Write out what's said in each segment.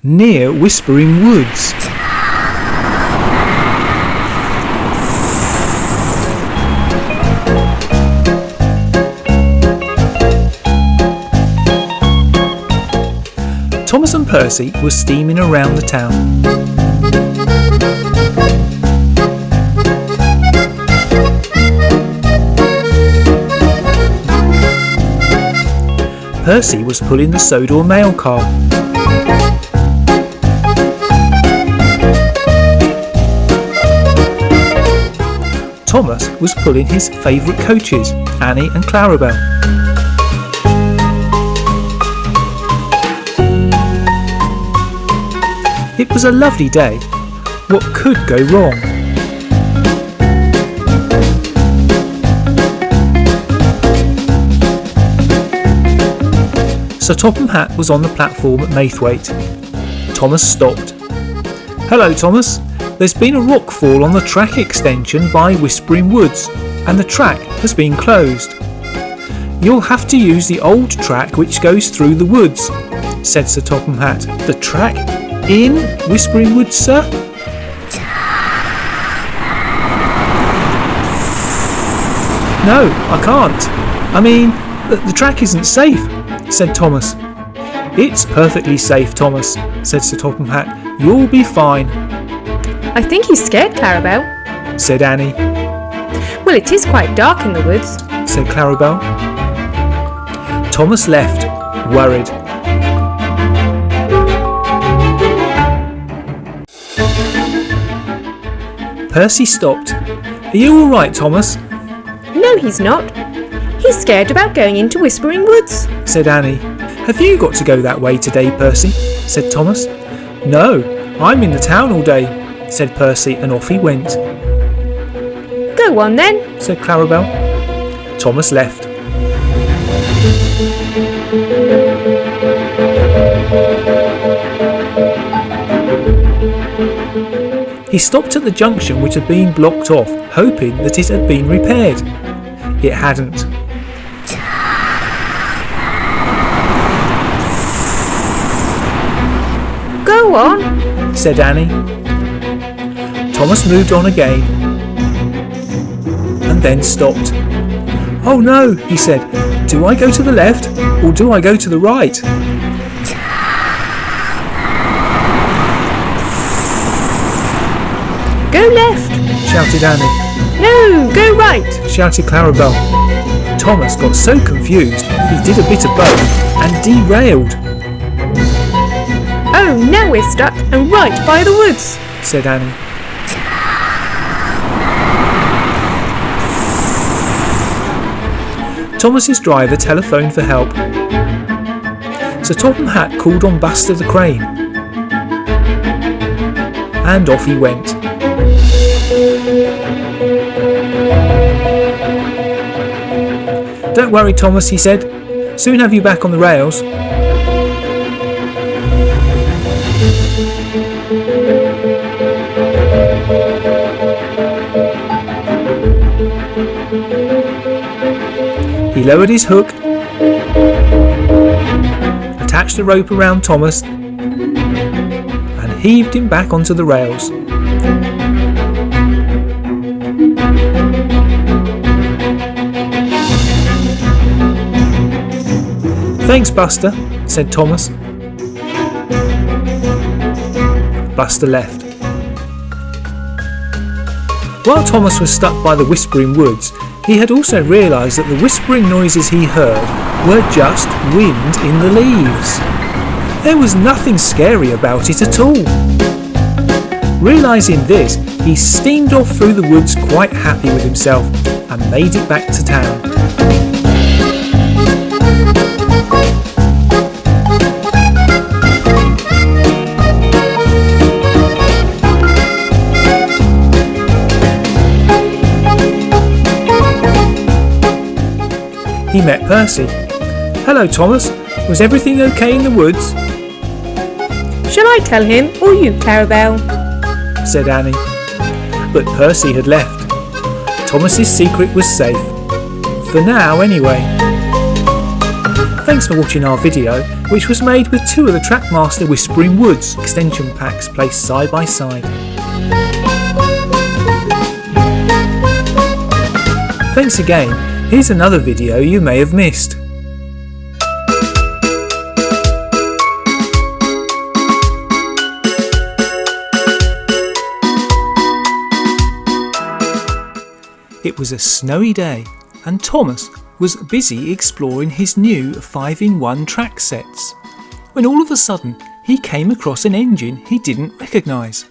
near Whispering Woods. Thomas and Percy were steaming around the town. Percy was pulling the Sodor mail car. Thomas was pulling his favourite coaches, Annie and Clarabel. It was a lovely day. What could go wrong? Sir Topham Hatt was on the platform at Maithwaite. Thomas stopped. "Hello, Thomas. There's been a rock fall on the track extension by Whispering Woods, and the track has been closed. You'll have to use the old track which goes through the woods," said Sir Topham Hatt. "The track in Whispering Woods, sir?" "No, I can't. I mean, the track isn't safe," said Thomas. "It's perfectly safe, Thomas," said Sir Topham Hatt. "You'll be fine." "I think he's scared, Clarabel," said Annie. "Well, it is quite dark in the woods," said Clarabel. Thomas left, worried. Percy stopped. "Are you all right, Thomas?" "No, he's not. He's scared about going into Whispering Woods," said Annie. "Have you got to go that way today, Percy?" said Thomas. "No, I'm in the town all day," said Percy, and off he went. "Go on then," said Clarabel. Thomas left. He stopped at the junction which had been blocked off, hoping that it had been repaired. It hadn't. "Go on," said Annie. Thomas moved on again and then stopped. "Oh no," he said. "Do I go to the left or do I go to the right?" "Go left," shouted Annie. "No, go right," shouted Clarabel. Thomas got so confused he did a bit of both and derailed. "Oh, now we're stuck and right by the woods," said Annie. Thomas's driver telephoned for help. Sir Topham Hatt called on Buster the Crane. And off he went. "Don't worry, Thomas," he said. "Soon have you back on the rails." He lowered his hook, attached the rope around Thomas, and heaved him back onto the rails. "Thanks, Buster," said Thomas. Buster left. While Thomas was stuck by the Whispering Woods, he had also realised that the whispering noises he heard were just wind in the leaves. There was nothing scary about it at all. Realising this, he steamed off through the woods quite happy with himself and made it back to town. He met Percy. "Hello, Thomas. Was everything okay in the woods?" "Shall I tell him or you, Clarabel?" said Annie. But Percy had left. Thomas's secret was safe. For now, anyway. Thanks for watching our video, which was made with two of the Trackmaster Whispering Woods extension packs placed side by side. Thanks again. Here's another video you may have missed. It was a snowy day and Thomas was busy exploring his new 5-in-1 track sets when all of a sudden he came across an engine he didn't recognise.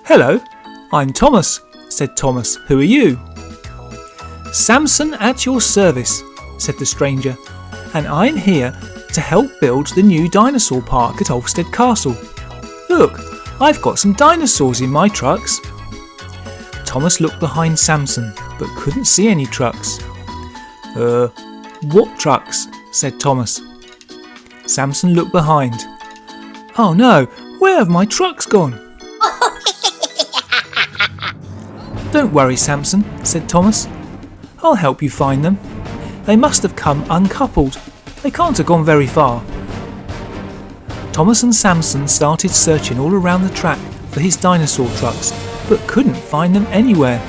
"Hello, I'm Thomas," said Thomas. "Who are you?" "Samson at your service," said the stranger, "and I'm here to help build the new dinosaur park at Olmsted Castle. Look, I've got some dinosaurs in my trucks." Thomas looked behind Samson but couldn't see any trucks. What trucks?" said Thomas. Samson looked behind. "Oh no, where have my trucks gone?" "Don't worry, Samson," said Thomas. "I'll help you find them. They must have come uncoupled. They can't have gone very far." Thomas and Samson started searching all around the track for his dinosaur trucks, but couldn't find them anywhere.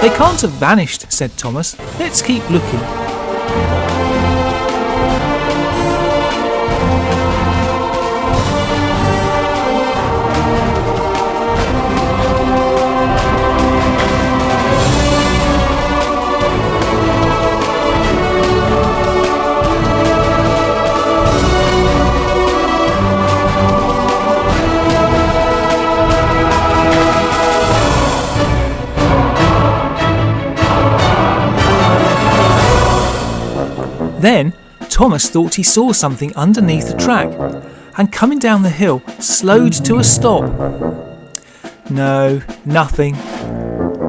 "They can't have vanished," said Thomas. "Let's keep looking." Then Thomas thought he saw something underneath the track and coming down the hill slowed to a stop. No, nothing.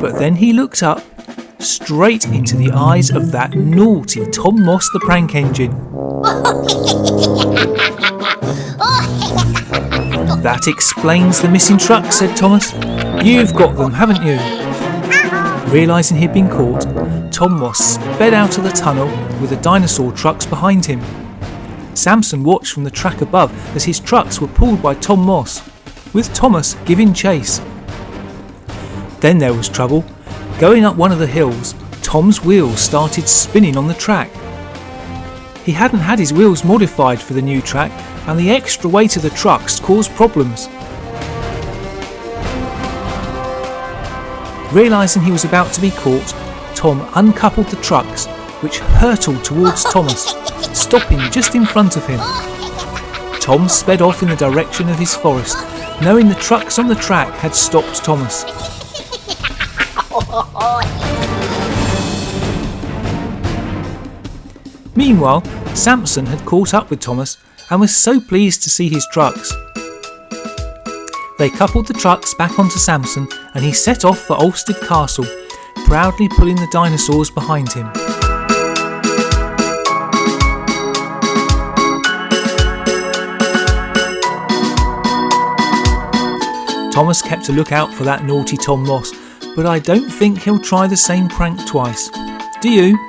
But then he looked up, straight into the eyes of that naughty Tom Moss the prank engine. "That explains the missing trucks," said Thomas. "You've got them, haven't you?" Realising he'd been caught, Tom Moss sped out of the tunnel with the dinosaur trucks behind him. Samson watched from the track above as his trucks were pulled by Tom Moss, with Thomas giving chase. Then there was trouble. Going up one of the hills, Tom's wheels started spinning on the track. He hadn't had his wheels modified for the new track, and the extra weight of the trucks caused problems. Realising he was about to be caught, Tom uncoupled the trucks, which hurtled towards Thomas, stopping just in front of him. Tom sped off in the direction of his forest, knowing the trucks on the track had stopped Thomas. Meanwhile, Samson had caught up with Thomas and was so pleased to see his trucks. They coupled the trucks back onto Samson and he set off for Olmsted Castle, proudly pulling the dinosaurs behind him. Thomas kept a lookout for that naughty Tom Moss, but I don't think he'll try the same prank twice. Do you?